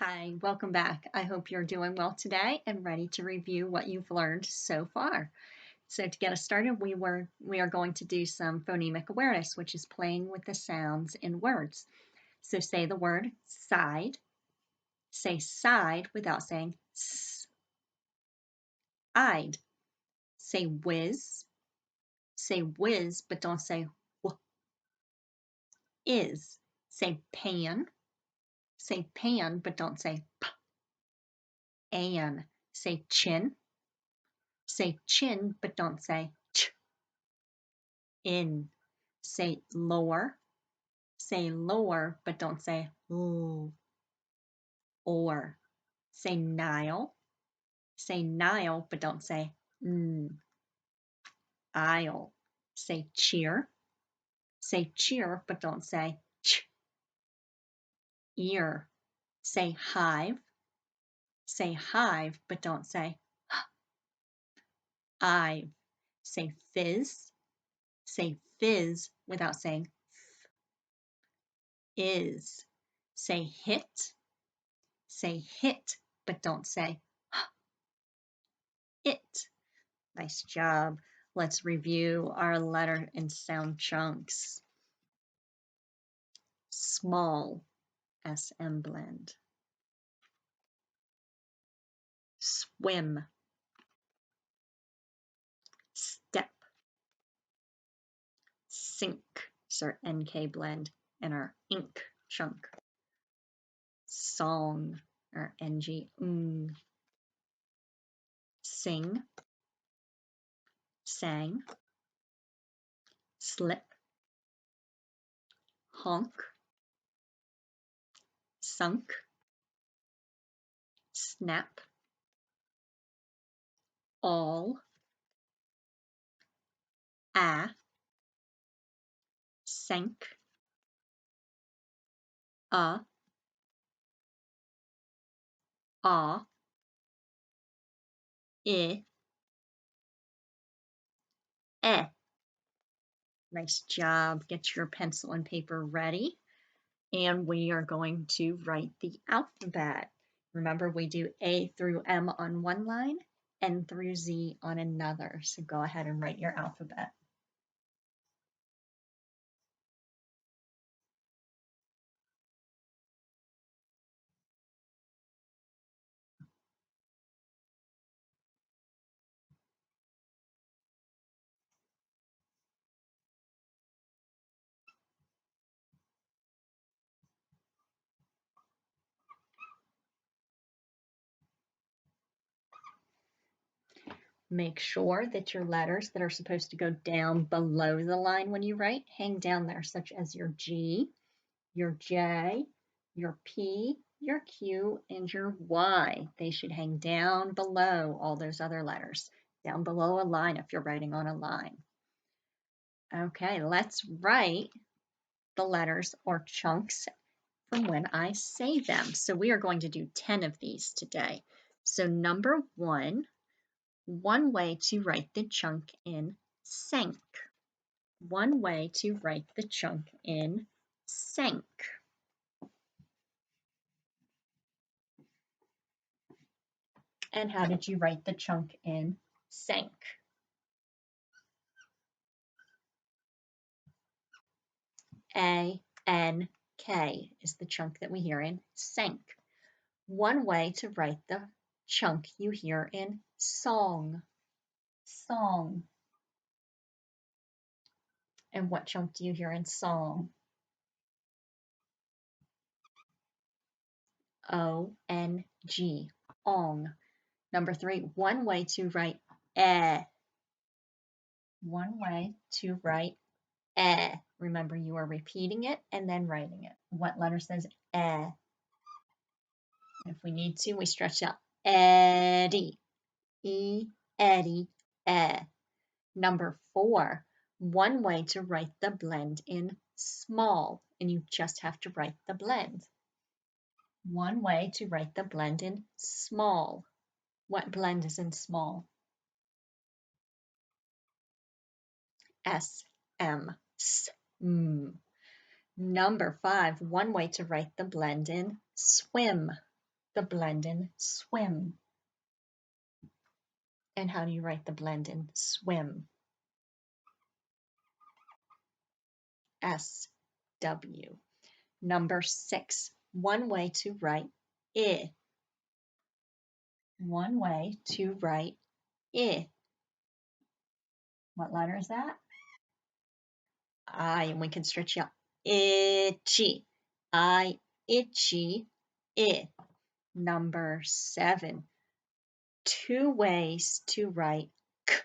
Hi, welcome back. I hope you're doing well today and ready to review what you've learned so far. So to get us started, we are going to do some phonemic awareness, which is playing with the sounds in words. So say the word side. Say side without saying s-ide. Say whiz. Say whiz, but don't say w. Is. Say pan. Say pan, but don't say p. An. Say chin. Say chin, but don't say ch. In. Say lower. Say lower, but don't say ooh. Or. Say Nile. Say Nile, but don't say mm. Aisle. Say cheer. Say cheer, but don't say ch. Ear. Say hive. Say hive, but don't say h. Ive. Say fizz. Say fizz without saying f. Is. Say hit. Say hit, but don't say it. Nice job. Let's review our letter and sound chunks. Small, SM blend. Swim. Step. Sink is our NK blend and our ink chunk. Song, our NG. Sing. Sang. Slip. Honk. Sunk. Snap. All. Sank. Ah. I. Eh. Nice job. Get your pencil and paper ready. And we are going to write the alphabet. Remember, we do A through M on one line, N through Z on another. So go ahead and write your alphabet. Make sure that your letters that are supposed to go down below the line when you write hang down there, such as your G, your J, your P, your Q, and your Y. They should hang down below all those other letters, down below a line if you're writing on a line. Okay, let's write the letters or chunks from when I say them. So we are going to do 10 of these today. So number one way to write the chunk in sank. One way to write the chunk in sank. And how did you write the chunk in sank? A-N-K is the chunk that we hear in sank. One way to write the chunk you hear in song. Song. And what chunk do you hear in song? O-N-G. Ong. Number three, one way to write eh. One way to write eh. Remember, you are repeating it and then writing it. What letter says eh? If we need to, we stretch out Eddie. E, Eddie, eh. Number four, one way to write the blend in small, and you just have to write the blend. One way to write the blend in small. What blend is in small? S, M, S, M. Number five, one way to write the blend in swim. the blend in swim. And how do you write the blend in swim? S-W. Number 6, one way to write I. One way to write I. What letter is that? I, and we can stretch out. Itchy. I, itchy, I. Number 7, two ways to write K.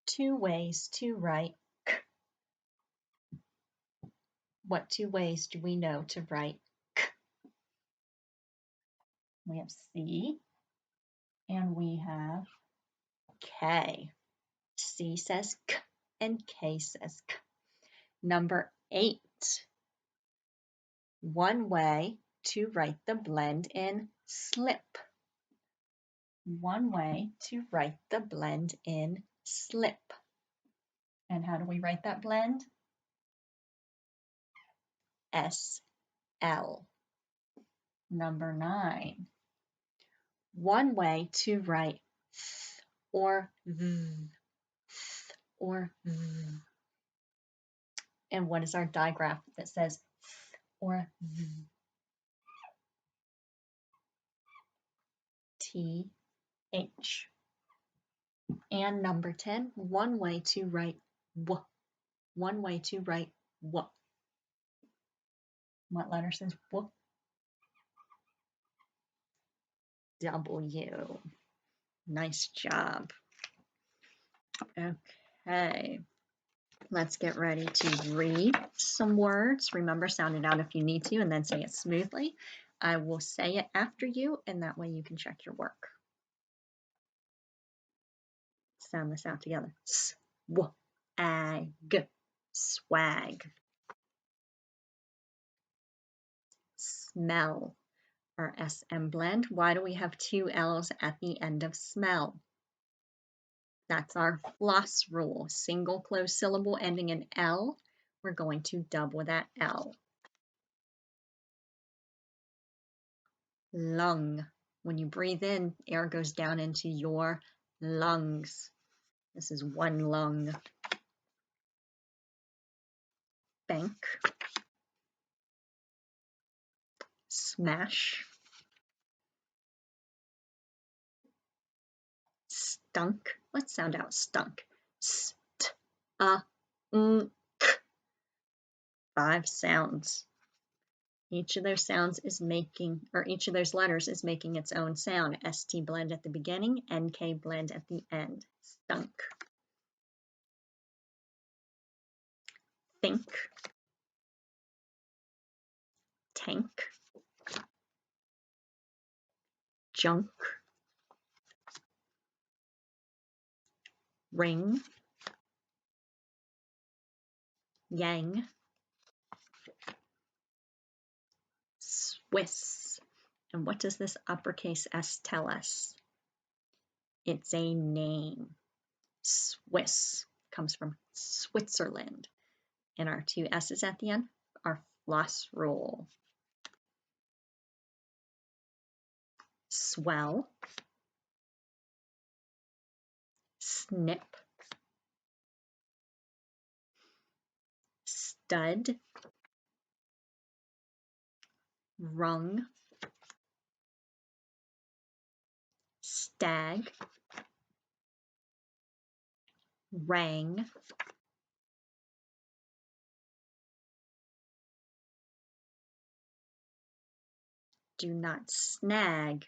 Two ways to write K. What 2 ways do we know to write K? We have C and we have K. C says K and K says K. Number 8, one way to write the blend in slip. One way to write the blend in slip. And how do we write that blend? S-L. Number 9, one way to write th or th, or th. And what is our digraph that says th or th? T-H. And number 10, one way to write w. One way to write w. What letter says w? W. Nice job. Okay. Let's get ready to read some words. Remember, sound it out if you need to, and then say it smoothly. I will say it after you, and that way you can check your work. Sound this out together. S-W-A-G. Swag. Smell. Our SM blend. Why do we have 2 L's at the end of smell? That's our floss rule. Single closed syllable ending in L. We're going to double that L. Lung. When you breathe in, air goes down into your lungs. This is one lung. Bank. Smash. Stunk. Let's sound out stunk. St, k. 5 sounds. Each of those sounds is making, or each of those letters is making its own sound. ST blend at the beginning, NK blend at the end. Stunk. Think. Tank. Junk. Ring. Yang. Swiss. And what does this uppercase S tell us? It's a name. Swiss comes from Switzerland. And our 2 S's at the end are floss rule. Swell. Snip. Stud. Rung. Stag. Rang. Do not snag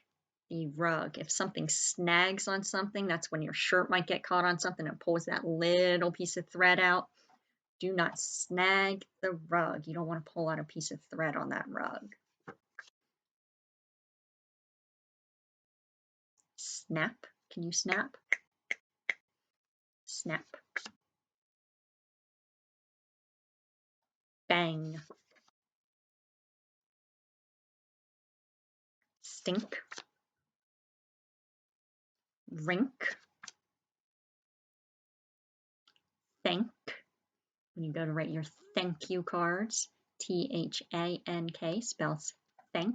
the rug. If something snags on something, that's when your shirt might get caught on something and pulls that little piece of thread out. Do not snag the rug. You don't want to pull out a piece of thread on that rug. Snap. Can you snap? Snap. Bang. Stink. Rink. Thank. When you go to write your thank you cards, T-H-A-N-K spells thank.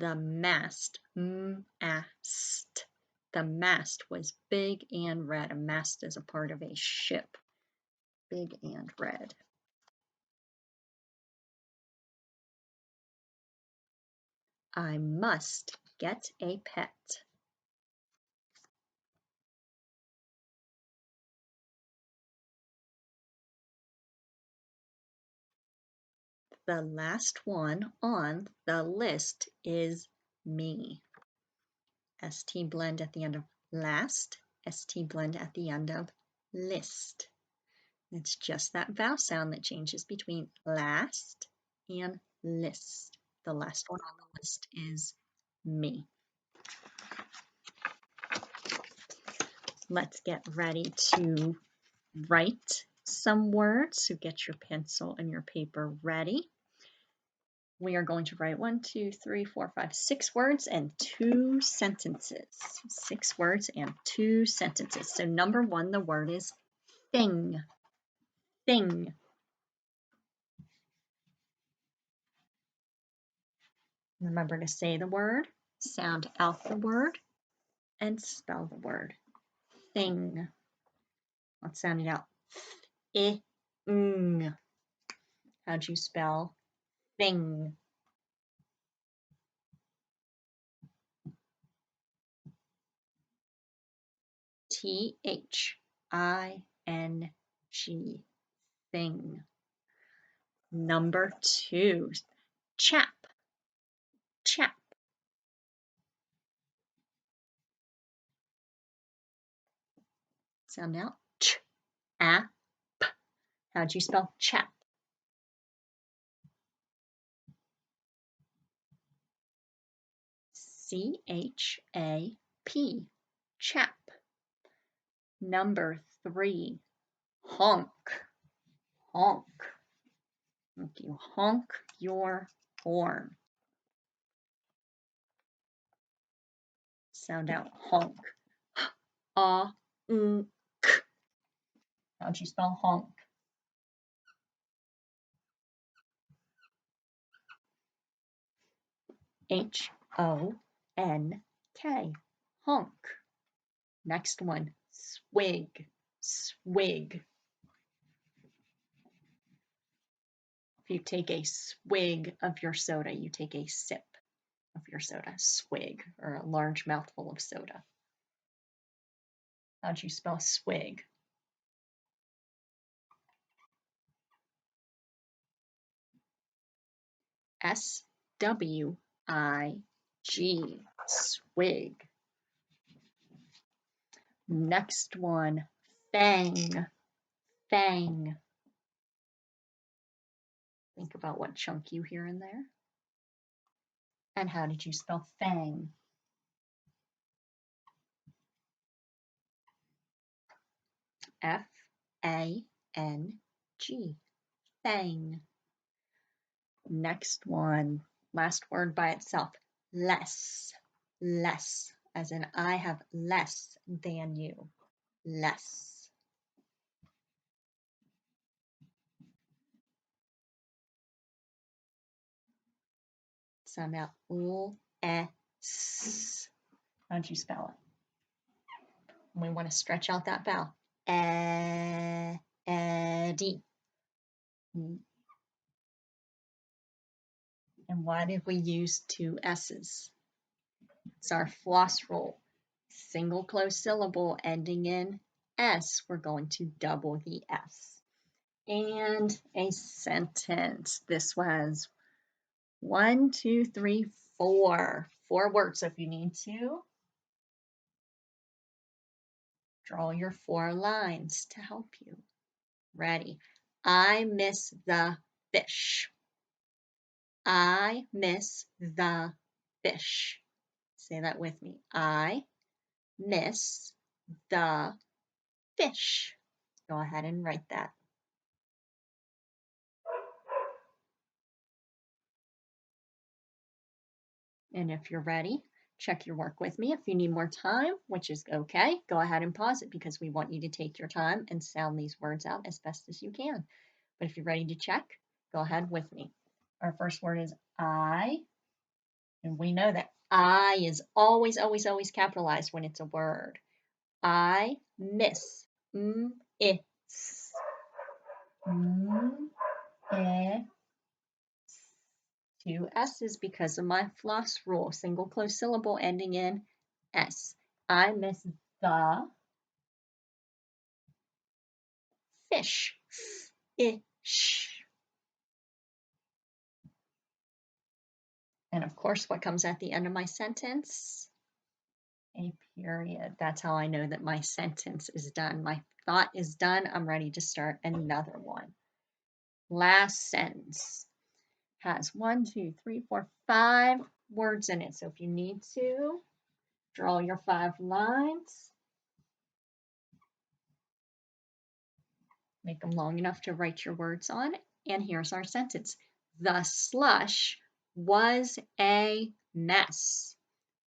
The mast, mast. The mast was big and red. A mast is a part of a ship. Big and red. I must get a pet. The last one on the list is me. ST blend at the end of last, ST blend at the end of list. It's just that vowel sound that changes between last and list. The last one on the list is me. Let's get ready to write some words. So get your pencil and your paper ready. We are going to write 6 words and 2 sentences. 6 words and 2 sentences. So number 1, the word is thing. Thing. Remember to say the word, sound out the word, and spell the word. Thing. Let's sound it out. I-ng. How'd you spell thing? T-H-I-N-G. Thing. Number 2, chap. Chap. Sound out. Ch-a-p. How'd you spell chap? C-H-A-P. Chap. Number 3, honk. Honk. You honk your horn. Sound out honk. H-a-n-k. How'd you spell honk? H-O-N-K. Honk. Next one, swig. Swig. If you take a swig of your soda, you take a sip of your soda. Swig, or a large mouthful of soda. How'd you spell swig? S-W-I-G. Swig. Next one, fang. Fang. Think about what chunk you hear in there. And how did you spell fang? F-A-N-G. Fang. Next one, last word by itself, less. Less, as in I have less than you. Less. Sound out l-s. How'd you spell it? We want to stretch out that vowel. E-D. And why did we use 2 S's? It's our floss rule. Single closed syllable ending in S, we're going to double the S. And a sentence. This was 1, 2, 3, 4. 4 words. So if you need to, draw your 4 lines to help you. Ready? I miss the fish. I miss the fish. Say that with me. I miss the fish. Go ahead and write that. And if you're ready, check your work with me. If you need more time, which is okay, go ahead and pause it because we want you to take your time and sound these words out as best as you can. But if you're ready to check, go ahead with me. Our first word is I And we know that I is always, always, always capitalized when it's a word. I miss. It's. Eh. Two S's because of my floss rule. Single closed syllable ending in S. I miss the fish. Ish. And of course, what comes at the end of my sentence? A period. That's how I know that my sentence is done. My thought is done. I'm ready to start another one. Last sentence has 1, 2, 3, 4, 5 words in it. So if you need to, draw your 5 lines. Make them long enough to write your words on. And here's our sentence. The slush was a mess.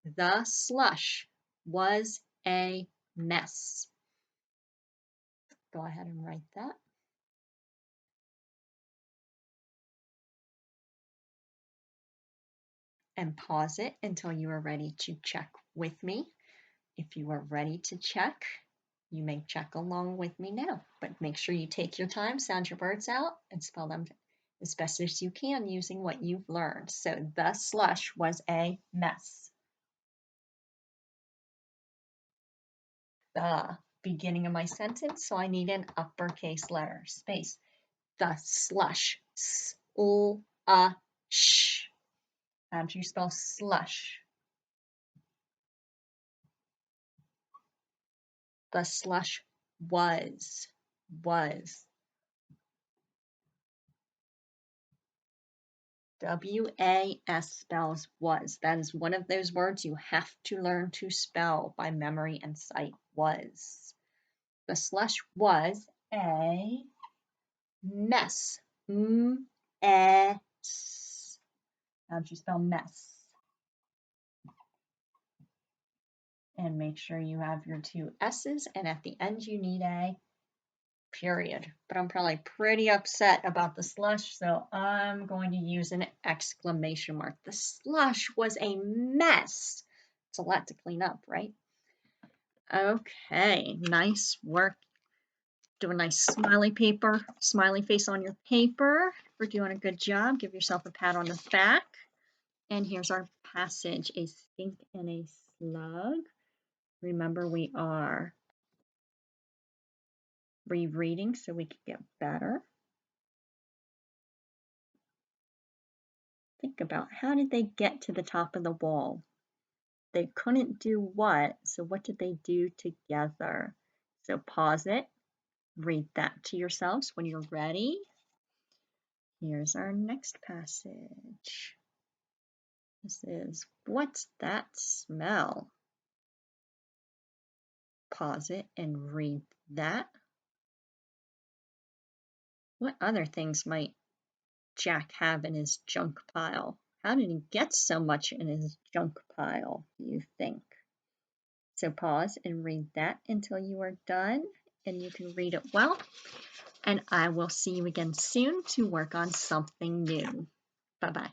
The slush was a mess. Go ahead and write that. And pause it until you are ready to check with me. If you are ready to check, you may check along with me now, but make sure you take your time, sound your words out, and spell them as best as you can using what you've learned. So the slush was a mess. The beginning of my sentence, so I need an uppercase letter, space. The slush, S-L-U-S-H. How do you spell slush? The slush was. W-A-S spells was. That is one of those words you have to learn to spell by memory and sight. Was. The slush was a mess. M-S. How do you spell mess? And make sure you have your 2 S's, and at the end you need a period. But I'm probably pretty upset about the slush, so I'm going to use an exclamation mark. The slush was a mess. It's a lot to clean up, right? Okay, nice work. Do a nice smiley face on your paper for doing a good job. Give yourself a pat on the back. And here's our passage, a skink and a slug. Remember, we are rereading so we can get better. Think about, how did they get to the top of the wall? They couldn't do what? So what did they do together? So pause it, read that to yourselves when you're ready. Here's our next passage. This is, what's that smell? Pause it and read that. What other things might Jack have in his junk pile? How did he get so much in his junk pile, do you think? So pause and read that until you are done, and you can read it well. And I will see you again soon to work on something new. Bye-bye.